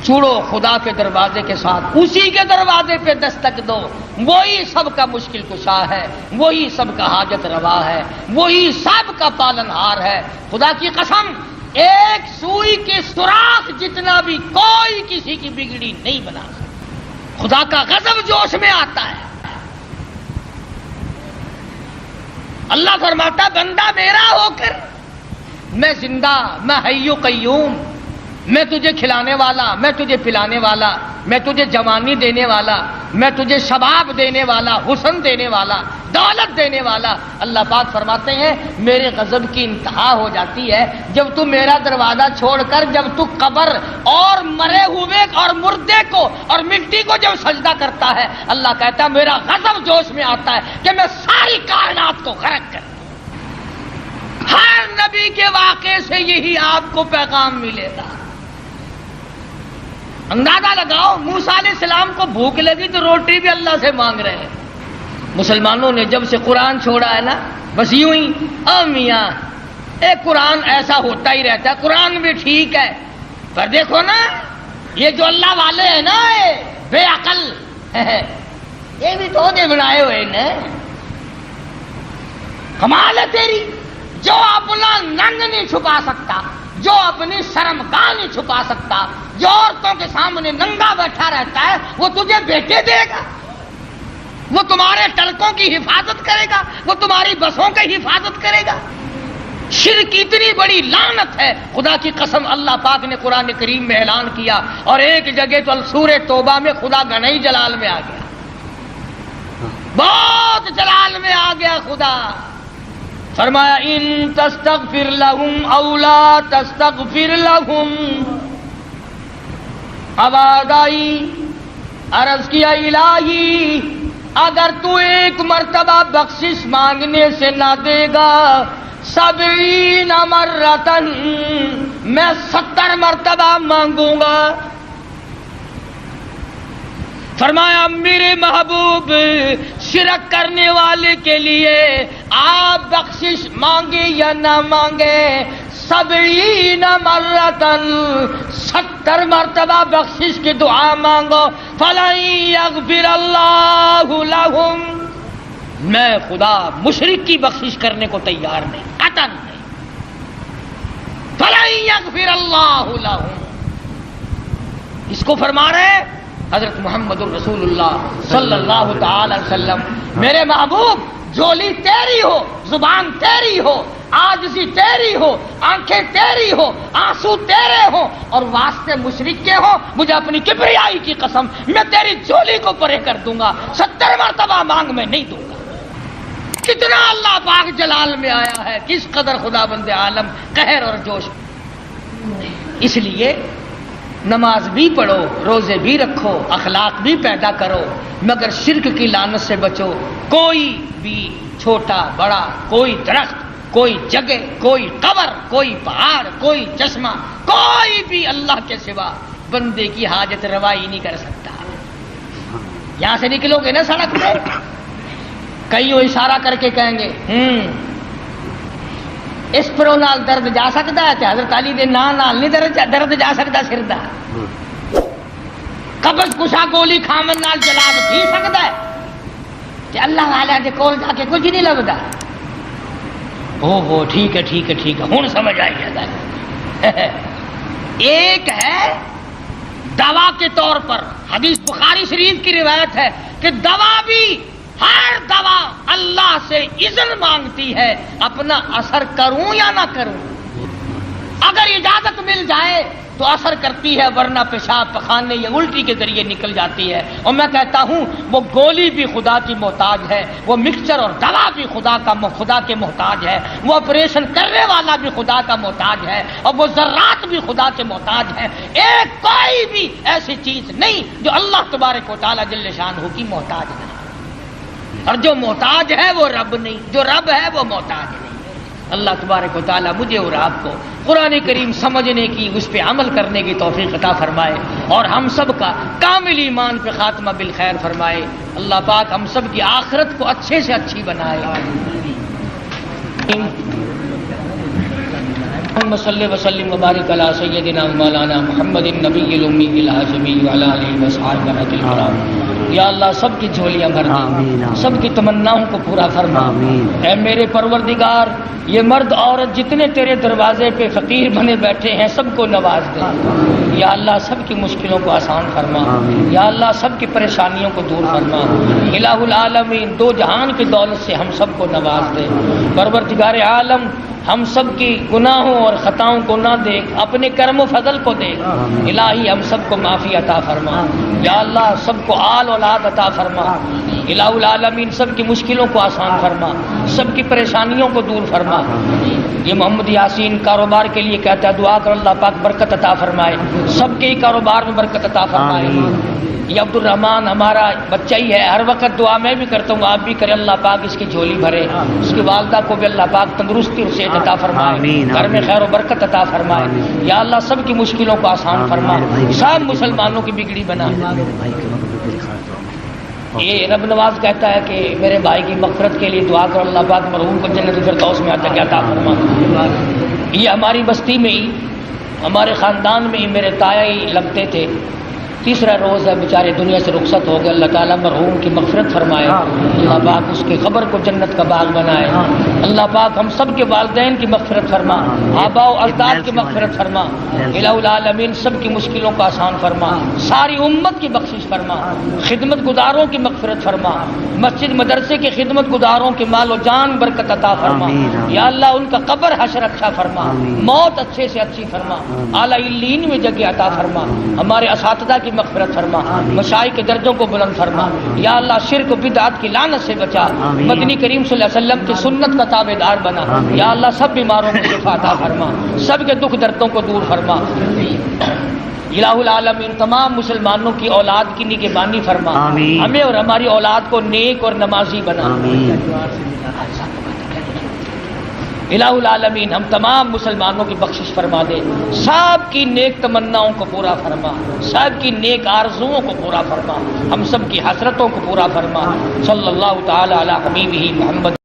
چھوڑو خدا کے دروازے کے ساتھ، اسی کے دروازے پہ دستک دو، وہی سب کا مشکل کشا ہے، وہی سب کا حاجت روا ہے، وہی سب کا پالن ہار ہے۔ خدا کی قسم ایک سوئی کے سوراخ جتنا بھی کوئی کسی کی بگڑی نہیں بنا سکتا۔ خدا کا غضب جوش میں آتا ہے۔ اللہ فرماتا بندہ میرا ہو کر میں زندہ، میں حی و قیوم، میں تجھے کھلانے والا، میں تجھے پلانے والا، میں تجھے جوانی دینے والا، میں تجھے شباب دینے والا، حسن دینے والا، دولت دینے والا۔ اللہ پاک فرماتے ہیں میرے غضب کی انتہا ہو جاتی ہے جب تو میرا دروازہ چھوڑ کر، جب تو قبر اور مرے ہوئے اور مردے کو اور مٹی کو جب سجدہ کرتا ہے، اللہ کہتا ہے میرا غضب جوش میں آتا ہے کہ میں ساری کائنات کو غرق کر دوں۔ ہر نبی کے واقعے سے یہی آپ کو پیغام ملے گا۔ اندازہ لگاؤ موسیٰ علیہ السلام کو بھوک لگی تو روٹی بھی اللہ سے مانگ رہے ہیں۔ مسلمانوں نے جب سے قرآن چھوڑا ہے نا، بس یوں ہی میاں ایک قرآن ایسا ہوتا ہی رہتا ہے، قرآن بھی ٹھیک ہے پر دیکھو نا یہ جو اللہ والے ہیں نا بے عقل یہ بھی تو دے بنائے ہوئے نا، کمال ہے تیری، جو اپنا ننگ نہیں چھپا سکتا، جو اپنی شرمگاہ نہیں چھپا سکتا، جو عورتوں کے سامنے ننگا بیٹھا رہتا ہے، وہ تجھے بیٹے دے گا، وہ تمہارے ٹلکوں کی حفاظت کرے گا، وہ تمہاری بسوں کی حفاظت کرے گا۔ شرک اتنی بڑی لعنت ہے، خدا کی قسم اللہ پاک نے قرآن کریم میں اعلان کیا، اور ایک جگہ تو سورہ توبہ میں خدا گنائی جلال میں آ گیا، بہت جلال میں آ گیا خدا۔ فرمایا ان تستغفر لهم او لا تستغفر لهم، آواز آئی، عرض کیا الہی اگر تو ایک مرتبہ بخشش مانگنے سے نہ دے گا 70 مرتن، میں 70 مرتبہ مانگوں گا۔ فرمایا میرے محبوب شرک کرنے والے کے لیے آپ بخشش مانگے یا نہ مانگے 70 مرتن، 70 مرتبہ بخشش کی دعا مانگو، فَلَن يَغْفِرَ اللَّهُ لَهُمْ، میں خدا مشرک کی بخشش کرنے کو تیار نہیں، قطعاً نہیں۔ فَلَن يَغْفِرَ اللَّهُ لَهُمْ، اس کو فرما رہے حضرت محمد الرسول اللہ صلی اللہ تعالی وسلم، میرے محبوب جولی تیری ہو، زبان تیری ہو، عاجزی تیری ہو، آنکھیں تیری ہو، آنسو تیرے ہو، اور واسطے مشرک کے ہو، مجھے اپنی کبریائی کی قسم میں تیری جولی کو پرے کر دوں گا، 70 مرتبہ مانگ میں نہیں دوں گا۔ کتنا اللہ پاک جلال میں آیا ہے، کس قدر خدا بند عالم قہر اور جوش۔ اس لیے نماز بھی پڑھو، روزے بھی رکھو، اخلاق بھی پیدا کرو، مگر شرک کی لعنت سے بچو۔ کوئی بھی چھوٹا بڑا، کوئی درخت، کوئی جگہ، کوئی قبر، کوئی پہاڑ، کوئی چشمہ، کوئی بھی اللہ کے سوا بندے کی حاجت روائی نہیں کر سکتا۔ یہاں سے نکلو گے نا سڑک پہ، کئی اشارہ کر کے کہیں گے اس پرو نال درد جا سکتا ہے، کہ حضرت علی دے نال نہیں درد جا سکتا، سر دا قبض کشا گولی کھامن نال جلاب تھی سکتا ہے، کہ اللہ والے دے کول جا کے کچھ نہیں لبدا۔ او ٹھیک ہے ٹھیک ہے ٹھیک ہے، ہن سمجھ آئی ہے۔ ایک ہے دوا کے طور پر، حدیث بخاری شریف کی روایت ہے کہ دوا بھی، ہر دوا اللہ سے اذن مانگتی ہے اپنا اثر کروں یا نہ کروں۔ اگر اجازت مل جائے تو اثر کرتی ہے، ورنہ پیشاب پخانے یا الٹی کے ذریعے نکل جاتی ہے۔ اور میں کہتا ہوں وہ گولی بھی خدا کی محتاج ہے، وہ مکسچر اور دوا بھی خدا کے محتاج ہے، وہ آپریشن کرنے والا بھی خدا کا محتاج ہے، اور وہ ذرات بھی خدا کے محتاج ہے۔ ایک کوئی بھی ایسی چیز نہیں جو اللہ تبارک و تعالی جل شانہ کی محتاج نہیں، اور جو محتاج ہے وہ رب نہیں، جو رب ہے وہ محتاج نہیں۔ اللہ تبارک و تعالی مجھے اور آپ کو قرآن کریم سمجھنے کی، اس پہ عمل کرنے کی توفیق عطا فرمائے، اور ہم سب کا کامل ایمان پہ خاتمہ بالخیر فرمائے۔ اللہ پاک ہم سب کی آخرت کو اچھے سے اچھی بنائے۔ اللهم صل وسلم وبارك على سيدنا مولانا محمد النبي الأمي الهاشمي وعلى آله وصحبه الكرام۔ یا اللہ سب کی جھولیاں بھر دے، سب کی تمناؤں کو پورا فرما۔ اے میرے پروردگار، یہ مرد عورت جتنے تیرے دروازے پہ فقیر بنے بیٹھے ہیں سب کو نواز دے۔ یا اللہ سب کی مشکلوں کو آسان فرما، یا اللہ سب کی پریشانیوں کو دور فرما۔ الہ العالمین، دو جہان کی دولت سے ہم سب کو نواز دے۔ پروردگار عالم، ہم سب کی گناہوں اور خطاؤں کو نہ دیکھ، اپنے کرم و فضل کو دیکھ۔ الہی ہم سب کو معافی عطا فرما، یا اللہ سب کو آل اولاد عطا فرما۔ الہ العالمین سب کی مشکلوں کو آسان فرما، سب کی پریشانیوں کو دور فرما۔ یہ محمد یاسین کاروبار کے لیے کہتا ہے دعا کر اللہ پاک برکت عطا فرمائے، سب کے ہی کاروبار میں برکت عطا فرمائے۔ یہ عبد الرحمان ہمارا بچہ ہی ہے، ہر وقت دعا میں بھی کرتا ہوں، آپ بھی کریں اللہ پاک اس کی جھولی بھرے، اس کی والدہ کو بھی اللہ پاک تندرستی اور صحت عطا فرمائے، گھر میں خیر و برکت عطا فرمائے۔ یا اللہ سب کی مشکلوں کو آسان فرما، سب مسلمانوں کی بگڑی بنا۔ یہ رب نواز کہتا ہے کہ میرے بھائی کی مغفرت کے لیے دعا کرو، اللہ پاک مرحوم کو جنت الفردوس میں عطا فرما۔ یہ ہماری بستی میں ہی، ہمارے خاندان میں ہی میرے تایا ہی لگتے تھے، تیسرا روز ہے بیچارے دنیا سے رخصت ہو گئے۔ اللہ تعالیٰ مرحوم کی مغفرت فرمائے، اللہ پاک اس کی قبر کو جنت کا باغ بنائے۔ اللہ پاک ہم سب کے والدین کی مغفرت فرما، آباء و اجداد کی مغفرت فرما۔ الہ العالمین سب کی مشکلوں کو آسان فرما، ساری امت کی بخشش فرما، خدمت گزاروں کی مغفرت فرما، مسجد مدرسے کے خدمت گزاروں کے مال و جان برکت عطا فرما۔ یا اللہ ان کا قبر حشر اچھا فرما، موت اچھے سے اچھی فرما، اعلیٰ علیین میں جگہ عطا فرما۔ ہمارے اساتذہ کی مغفرت فرما، مشائخ کے درجوں کو بلند فرما۔ یا اللہ شرک و بدعت کی لعنت سے بچا، مدنی کریم صلی اللہ علیہ وسلم کی سنت کا تابع دار بنا۔ یا اللہ سب بیماروں کو شفا عطا فرما، سب کے دکھ دردوں کو دور فرما۔ الہ العالمین تمام مسلمانوں کی اولاد کی نگہبانی فرما، آمین۔ ہمیں اور ہماری اولاد کو نیک اور نمازی بنا۔ آمین۔ الہ العالمین ہم تمام مسلمانوں کی بخشش فرما دے، سب کی نیک تمناؤں کو پورا فرما، سب کی نیک آرزوؤں کو پورا فرما، ہم سب کی حسرتوں کو پورا فرما۔ صلی اللہ تعالی علی حبیبہ محمد